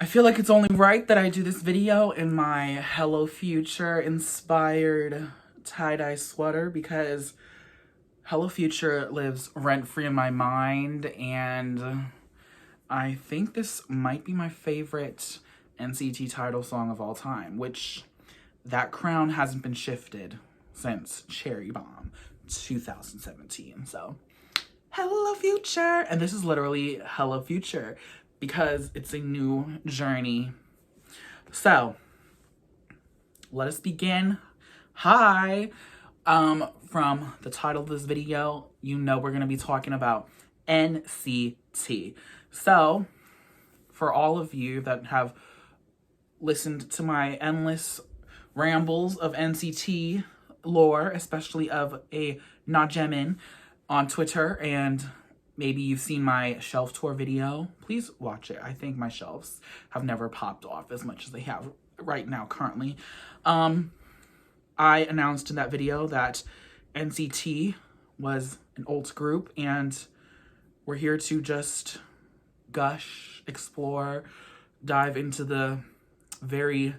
feel like it's only right that I do this video in my Hello Future inspired tie-dye sweater because Hello Future lives rent-free in my mind, and I think this might be my favorite NCT title song of all time, which that crown hasn't been shifted since Cherry Bomb 2017. So, Hello Future! And this is literally Hello Future because it's a new journey. So, let us begin. Hi! From the title of this video, you know we're going to be talking about NCT. So, for all of you that have listened to my endless rambles of NCT lore, especially of a Najemin on Twitter, and maybe you've seen my shelf tour video, please watch it. I think my shelves have never popped off as much as they have right now currently. I announced in that video that NCT was an alt group, and we're here to just gush, explore, dive into the very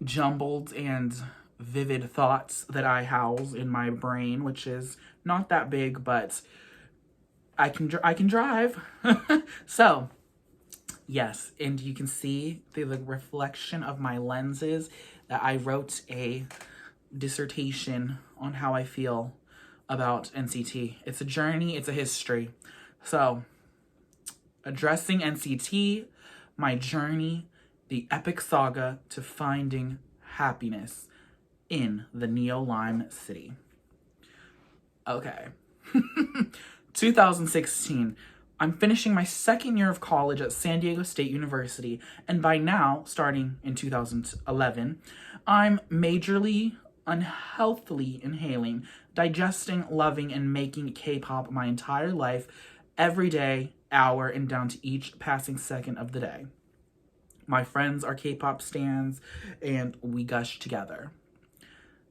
jumbled and vivid thoughts that I house in my brain, which is not that big, but I can drive. So, yes, and you can see the reflection of my lenses that I wrote a dissertation on how I feel about NCT. It's a journey, it's a history. So, addressing NCT, my journey, the epic saga to finding happiness in the Neo-Lime City. Okay. 2016. I'm finishing my second year of college at San Diego State University, and by now, starting in 2011, I'm majorly, unhealthily inhaling, digesting, loving, and making K-pop my entire life, every day, hour, and down to each passing second of the day. My friends are K-pop stans, and we gush together.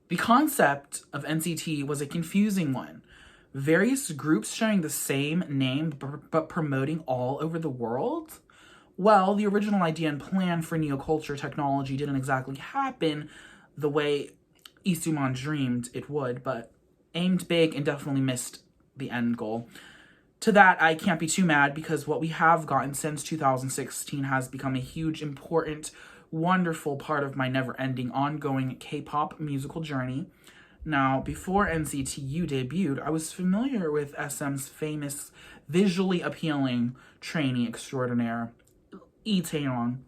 The concept of NCT was a confusing one. Various groups sharing the same name but promoting all over the world? Well, the original idea and plan for neoculture technology didn't exactly happen the way Isuman dreamed it would, but aimed big and definitely missed the end goal. To that, I can't be too mad because what we have gotten since 2016 has become a huge, important, wonderful part of my never-ending, ongoing K-pop musical journey. Now, before NCT debuted, I was familiar with SM's famous, visually appealing trainee extraordinaire, Lee Taeyong.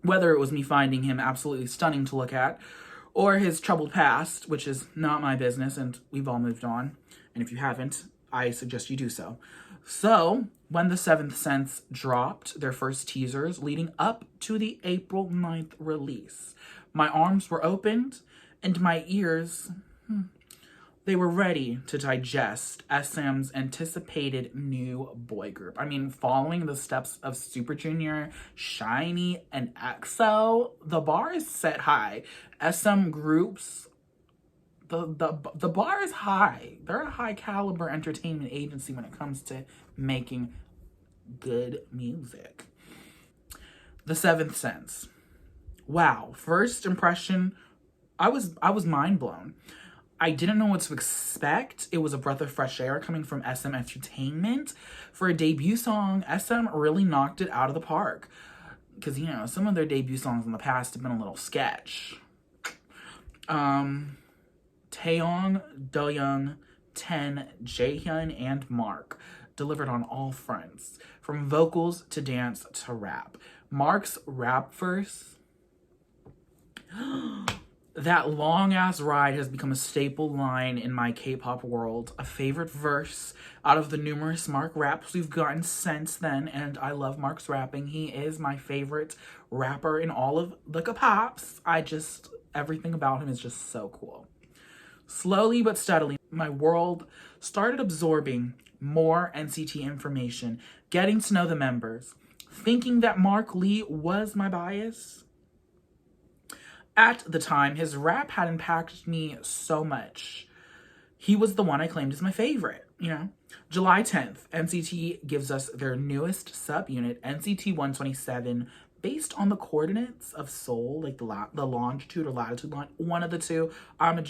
Whether it was me finding him absolutely stunning to look at, or his troubled past, which is not my business, and we've all moved on. And if you haven't, I suggest you do so. So, when the Seventh Sense dropped their first teasers leading up to the April 9th release, my arms were opened and my ears, they were ready to digest SM's anticipated new boy group. I mean, following the steps of Super Junior, SHINee, and EXO, the bar is set high. SM groups, the bar is high. They're a high caliber entertainment agency when it comes to making good music. The Seventh Sense. Wow, first impression, I was mind blown. I didn't know what to expect. It was a breath of fresh air coming from SM Entertainment. For a debut song, SM really knocked it out of the park. Because, you know, some of their debut songs in the past have been a little sketch. Taeyong, Doyoung, Ten, Jaehyun, and Mark delivered on all fronts, from vocals to dance to rap. Mark's rap verse, that long-ass ride has become a staple line in my K-pop world, a favorite verse out of the numerous Mark raps we've gotten since then, and I love Mark's rapping. He is my favorite rapper in all of the K-pops. Everything about him is just so cool. Slowly but steadily, my world started absorbing more NCT information, getting to know the members, thinking that Mark Lee was my bias. At the time, his rap had impacted me so much. He was the one I claimed as my favorite. you know. July 10th, NCT gives us their newest subunit, NCT 127, based on the coordinates of Seoul, like the longitude or latitude line, one of the two. I'm a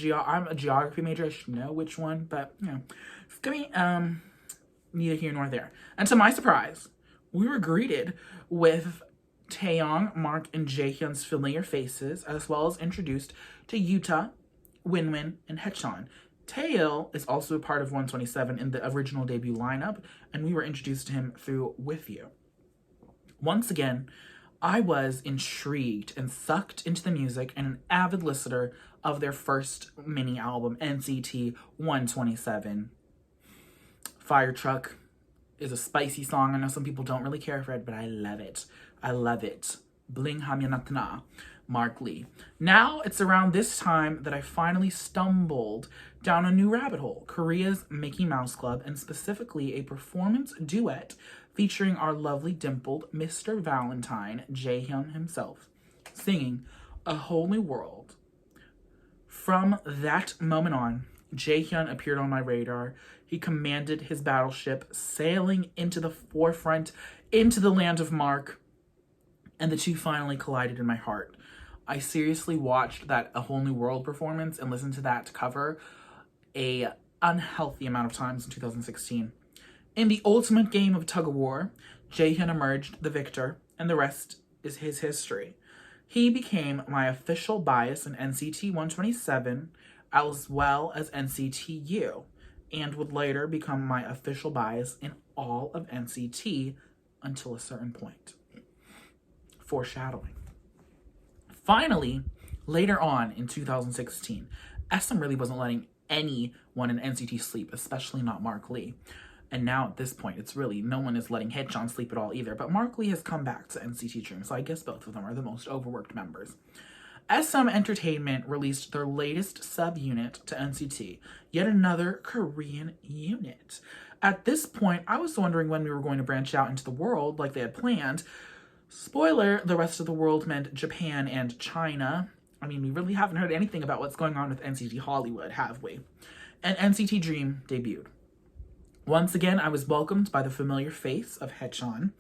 geography major, I should know which one, but you know, it's gonna be neither here nor there. And to my surprise, we were greeted with Taeyong, Mark, and Jaehyun's familiar faces, as well as introduced to Yuta, Winwin, and Haechan. Taeil is also a part of 127 in the original debut lineup, and we were introduced to him through With You. Once again, I was intrigued and sucked into the music and an avid listener of their first mini album, NCT 127. Fire Truck is a spicy song. I know some people don't really care for it, but I love it. I love it. Bling Hamyanatna, Mark Lee. Now it's around this time that I finally stumbled down a new rabbit hole, Korea's Mickey Mouse Club, and specifically a performance duet featuring our lovely dimpled Mr. Valentine, Jaehyun himself, singing A Whole New World. From that moment on, Jaehyun appeared on my radar. He commanded his battleship, sailing into the forefront, into the land of Mark, and the two finally collided in my heart. I seriously watched that A Whole New World performance and listened to that cover a unhealthy amount of times in 2016. In the ultimate game of tug-of-war, Jaehyun emerged the victor, and the rest is his history. He became my official bias in NCT 127, as well as NCT U, and would later become my official bias in all of NCT until a certain point. Foreshadowing. Finally, later on in 2016, SM really wasn't letting anyone in NCT sleep, especially not Mark Lee. And now at this point, it's really no one is letting Haechan sleep at all either. But Mark Lee has come back to NCT Dream, so I guess both of them are the most overworked members. SM Entertainment released their latest subunit to NCT, yet another Korean unit. At this point, I was wondering when we were going to branch out into the world like they had planned. Spoiler, the rest of the world meant Japan and China. I mean, we really haven't heard anything about what's going on with NCT Hollywood, have we? And NCT Dream debuted. Once again, I was welcomed by the familiar face of Haechan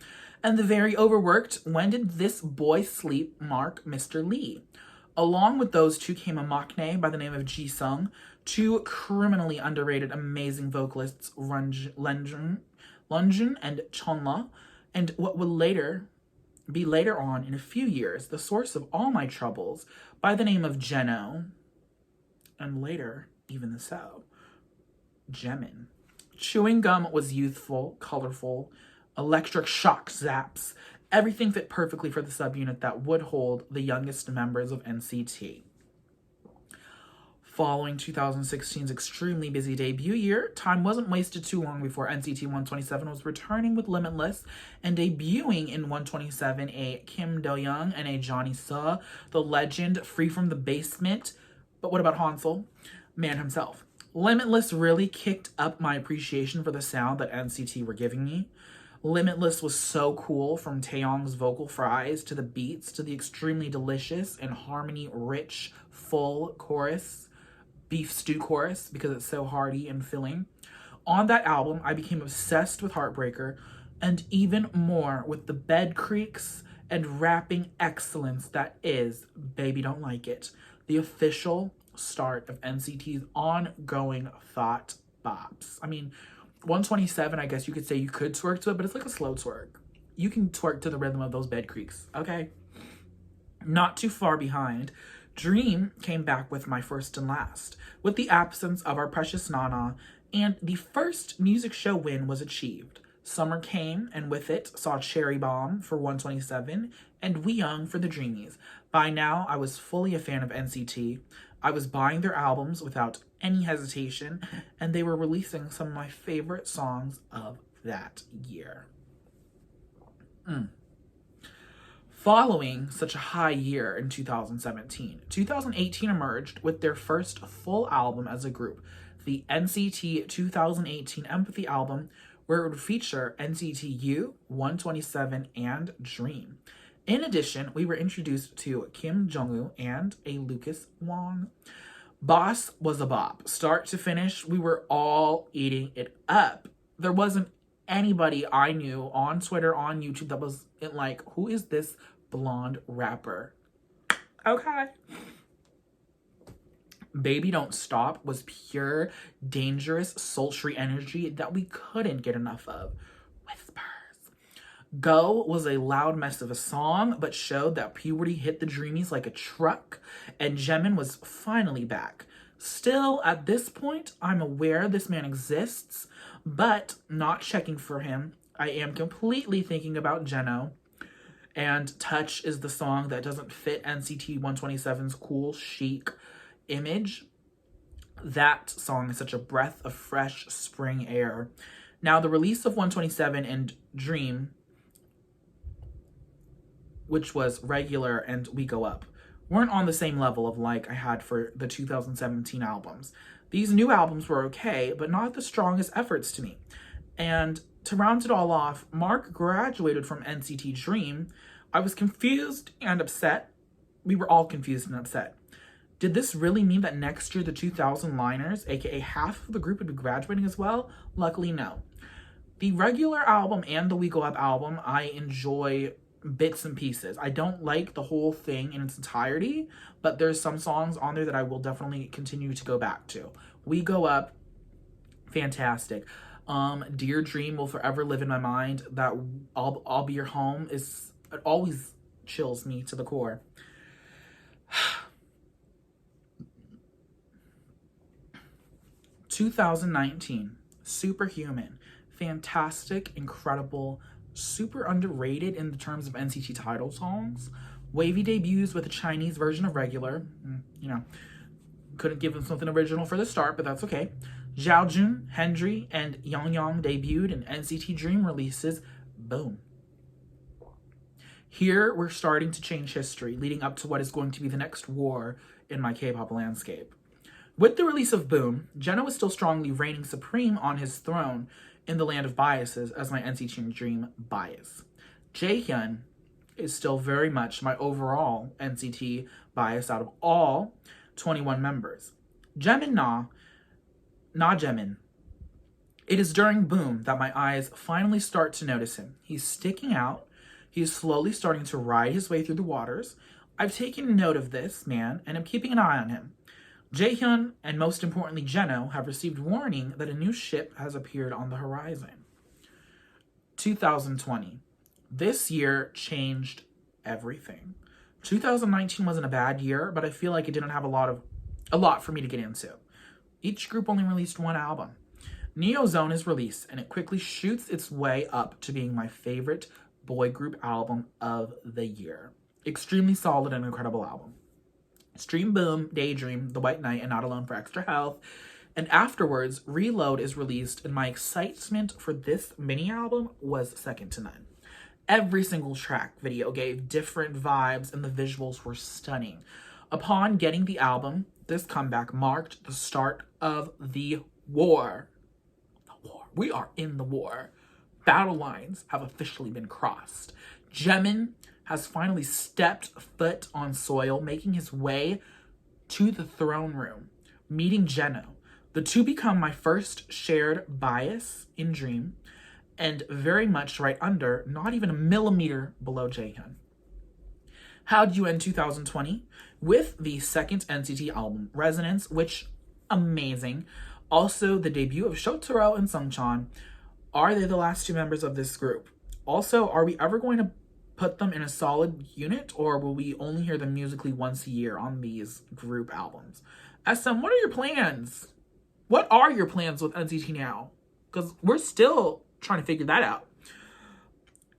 and the very overworked When Did This Boy Sleep Mark Mr. Lee. Along with those two came a maknae by the name of Ji-sung, two criminally underrated amazing vocalists, Lunjun and Chonla, and what would later on in a few years, the source of all my troubles, by the name of Jeno, and later, even so, Jemin. Chewing gum was youthful, colorful, electric shock zaps. Everything fit perfectly for the subunit that would hold the youngest members of NCT. Following 2016's extremely busy debut year, time wasn't wasted too long before NCT 127 was returning with Limitless and debuting in 127 a Kim Do-young and a Johnny Suh, the legend free from the basement. But what about Hansel? Man himself. Limitless really kicked up my appreciation for the sound that NCT were giving me. Limitless was so cool, from Taeyong's vocal fries to the beats to the extremely delicious and harmony-rich full chorus, beef stew chorus, because it's so hearty and filling. On that album, I became obsessed with Heartbreaker, and even more with the bed creaks and rapping excellence that is Baby Don't Like It, the official start of NCT's ongoing thought bops. I mean, 127, I guess you could say you could twerk to it, but it's like a slow twerk. You can twerk to the rhythm of those bed creaks, okay? Not too far behind, Dream came back with My First and Last, with the absence of our precious Nana, and the first music show win was achieved. Summer came, and with it saw Cherry Bomb for 127 and We Young for the Dreamies. By now, I was fully a fan of NCT. I was buying their albums without any hesitation, and they were releasing some of my favorite songs of that year. Following such a high year in 2017, 2018 emerged with their first full album as a group, the NCT 2018 Empathy album, where it would feature NCT U, 127, and Dream. In addition, we were introduced to Kim Jong-woo and a Lucas Wong. Boss was a bop. Start to finish, we were all eating it up. There wasn't anybody I knew on Twitter, on YouTube that was like, who is this blonde rapper? Okay. Baby Don't Stop was pure, dangerous, sultry energy that we couldn't get enough of. Whispers. Go was a loud mess of a song, but showed that puberty hit the dreamies like a truck, and Jimin was finally back. Still, at this point, I'm aware this man exists, but not checking for him. I am completely thinking about Jeno, and Touch is the song that doesn't fit NCT 127's cool, chic image. That song is such a breath of fresh spring air. Now, the release of 127 and Dream, which was regular and We Go Up, weren't on the same level of like I had for the 2017 albums. These new albums were okay, but not the strongest efforts to me. And to round it all off, Mark graduated from NCT Dream. I was confused and upset. We were all confused and upset. Did this really mean that next year the 2000 liners, aka half of the group, would be graduating as well? Luckily, no. The regular album and the We Go Up album, I enjoy bits and pieces. I don't like the whole thing in its entirety, but there's some songs on there that I will definitely continue to go back to. We Go Up, fantastic. Dear Dream will forever live in my mind. That I'll Be Your Home is, it always chills me to the core. 2019, Superhuman, fantastic, incredible, super underrated in the terms of NCT title songs. Wavy debuts with a Chinese version of regular. You know, couldn't give them something original for the start, but that's okay. Xiaojun, Hendry, and Yang Yang debuted in NCT Dream releases. Boom. Here, we're starting to change history, leading up to what is going to be the next war in my K-pop landscape. With the release of Boom, Jeno is still strongly reigning supreme on his throne in the land of biases as my NCT Dream bias. Jaehyun is still very much my overall NCT bias out of all 21 members. Jimin Na Jimin. It is during Boom that my eyes finally start to notice him. He's sticking out. He's slowly starting to ride his way through the waters. I've taken note of this man and am keeping an eye on him. Jaehyun and most importantly Jeno have received warning that a new ship has appeared on the horizon. 2020. This year changed everything. 2019 wasn't a bad year, but I feel like it didn't have a lot for me to get into. Each group only released one album. Neozone is released, and it quickly shoots its way up to being my favorite boy group album of the year. Extremely solid and incredible album. Stream Boom, Daydream, The White Knight, and Not Alone for Extra Health. And afterwards, Reload is released, and my excitement for this mini album was second to none. Every single track video gave different vibes, and the visuals were stunning. Upon getting the album, this comeback marked the start of the war. The war. We are in the war. Battle lines have officially been crossed. Jimin has finally stepped foot on soil, making his way to the throne room, meeting Jeno. The two become my first shared bias in Dream, and very much right under, not even a millimeter below Jaehyun. How'd you end 2020? With the second NCT album, Resonance, which, amazing. Also, the debut of Shotaro and Sungchan. Are they the last two members of this group? Also, are we ever going to put them in a solid unit, or will we only hear them musically once a year on these group albums? SM, what are your plans? What are your plans with NCT now? Because we're still trying to figure that out.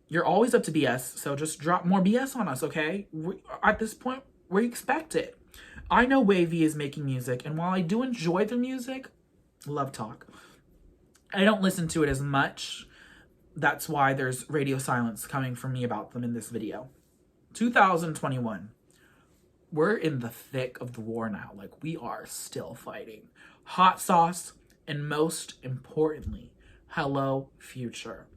You're always up to BS, so just drop more BS on us, okay? At this point, we expect it. I know Wavy is making music, and while I do enjoy their music, love talk, I don't listen to it as much. That's why there's radio silence coming from me about them in this video. 2021. We're in the thick of the war now. Like, we are still fighting. Hot sauce, and most importantly, Hello Future.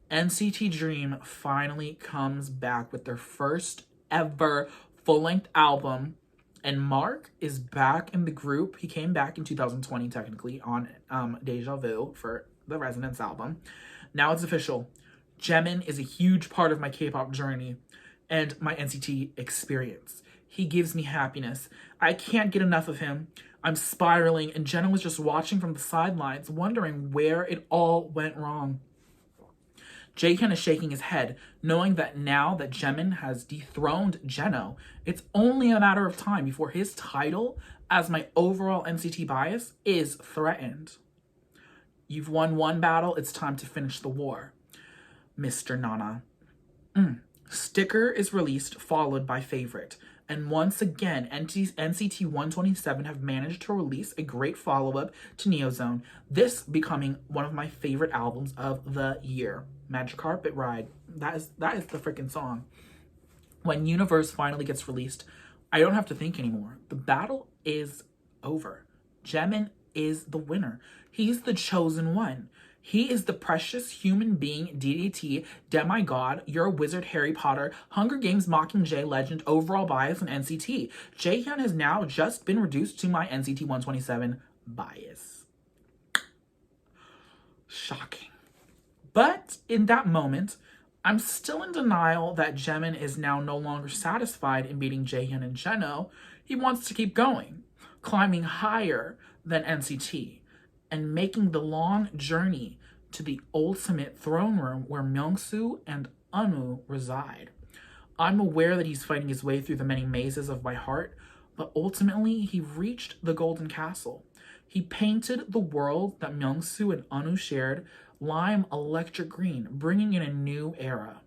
NCT Dream finally comes back with their first ever full-length album And Mark is back in the group. He came back in 2020, technically, on Deja Vu for the Resonance album. Now it's official. Jimin is a huge part of my K-pop journey and my NCT experience. He gives me happiness. I can't get enough of him. I'm spiraling, and Jenna was just watching from the sidelines, wondering where it all went wrong. Jaehyun is shaking his head, knowing that now that Jimin has dethroned Jeno, it's only a matter of time before his title as my overall NCT bias is threatened. You've won one battle, it's time to finish the war, Mr. Nana. Sticker is released, followed by Favorite. And once again, NCT 127 have managed to release a great follow-up to Neozone, this becoming one of my favorite albums of the year. Magic Carpet Ride. That is the freaking song. When Universe finally gets released, I don't have to think anymore. The battle is over. Jimin is the winner. He's the chosen one. He is the precious human being, DDT, demigod, your wizard Harry Potter, Hunger Games Mockingjay legend, overall bias, and NCT. Jaehyun has now just been reduced to my NCT 127 bias. Shocking. But in that moment, I'm still in denial that Jimin is now no longer satisfied in beating Jaehyun and Jeno. He wants to keep going, climbing higher than NCT, and making the long journey to the ultimate throne room where Myungsu and Anu reside. I'm aware that he's fighting his way through the many mazes of my heart, but ultimately he reached the Golden Castle. He painted the world that Myungsu and Anu shared lime electric green, bringing in a new era.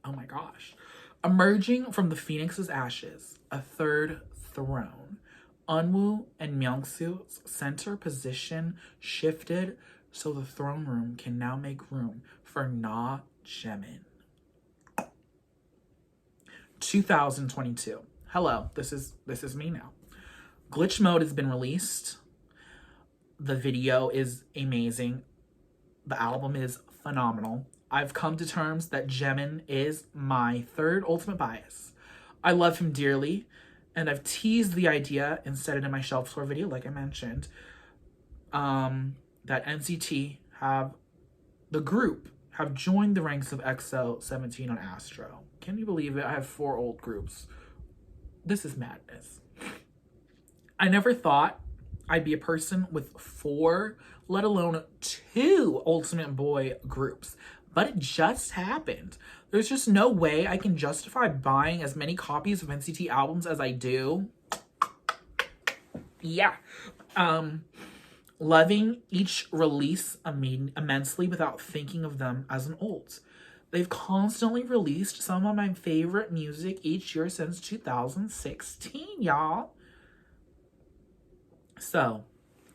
Oh my gosh. Emerging from the Phoenix's ashes, a third throne. Unwoo and Myungsu's center position shifted so the throne room can now make room for Na Jimin. 2022. Hello, this is me now. Glitch mode has been released. The video is amazing. The album is phenomenal. I've come to terms that Jimin is my third ultimate bias. I love him dearly, and I've teased the idea and said it in my shelf tour video, like I mentioned, that NCT the group have joined the ranks of EXO-17 on Astro. Can you believe it? I have 4 old groups. This is madness. I never thought I'd be a person with 4, let alone 2 Ultimate Boy groups. But it just happened. There's just no way I can justify buying as many copies of NCT albums as I do. Yeah. Loving each release immensely without thinking of them as an ult. They've constantly released some of my favorite music each year since 2016, y'all. So,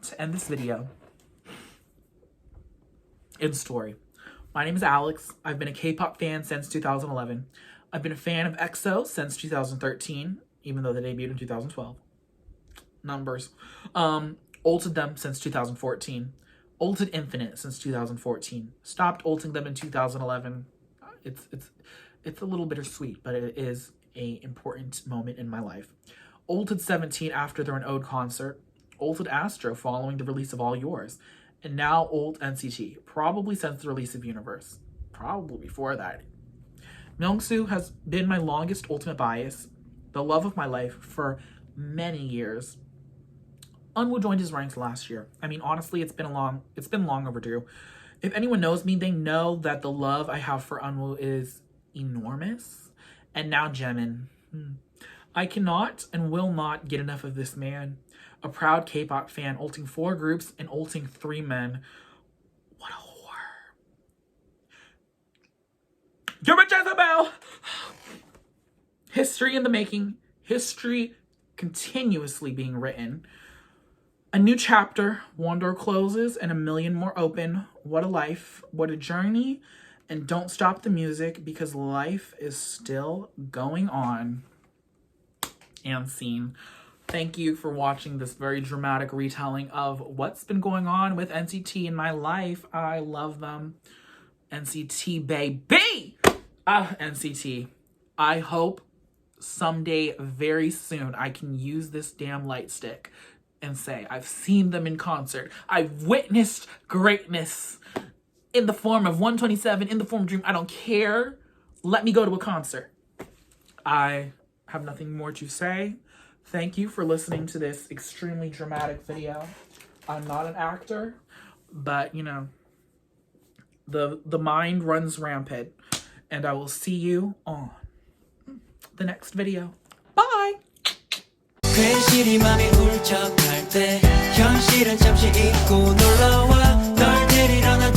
to end this video, in story. My name is Alex. I've been a K-pop fan since 2011. I've been a fan of EXO since 2013, even though they debuted in 2012. Numbers. Ulted them since 2014. Ulted Infinite since 2014. Stopped ulting them in 2011. It's a little bittersweet, but it is an important moment in my life. Ulted 17 after their Ode concert. Ulted Astro following the release of All Yours. And now Ult NCT, probably since the release of Universe. Probably before that. Myungsu has been my longest ultimate bias, the love of my life for many years. Unwoo joined his ranks last year. I mean, honestly, it's been long overdue. If anyone knows me, they know that the love I have for Unwoo is enormous. And now Jimin. I cannot and will not get enough of this man. A proud K-pop fan, ulting 4 groups and ulting 3 men. What a whore. You're a Jezebel! History in the making. History continuously being written. A new chapter. One door closes and a million more open. What a life. What a journey. And don't stop the music because life is still going on. And scene. Thank you for watching this very dramatic retelling of what's been going on with NCT in my life. I love them. NCT baby! NCT. I hope someday very soon I can use this damn light stick and say, I've seen them in concert. I've witnessed greatness in the form of 127, in the form of Dream. I don't care. Let me go to a concert. I have nothing more to say. Thank you for listening to this extremely dramatic video. I'm not an actor, but you know, the mind runs rampant, and I will see you on the next video. Bye! 괜시리 맘이 울적할 때 현실은 잠시 잊고 놀러와 널 데리러 난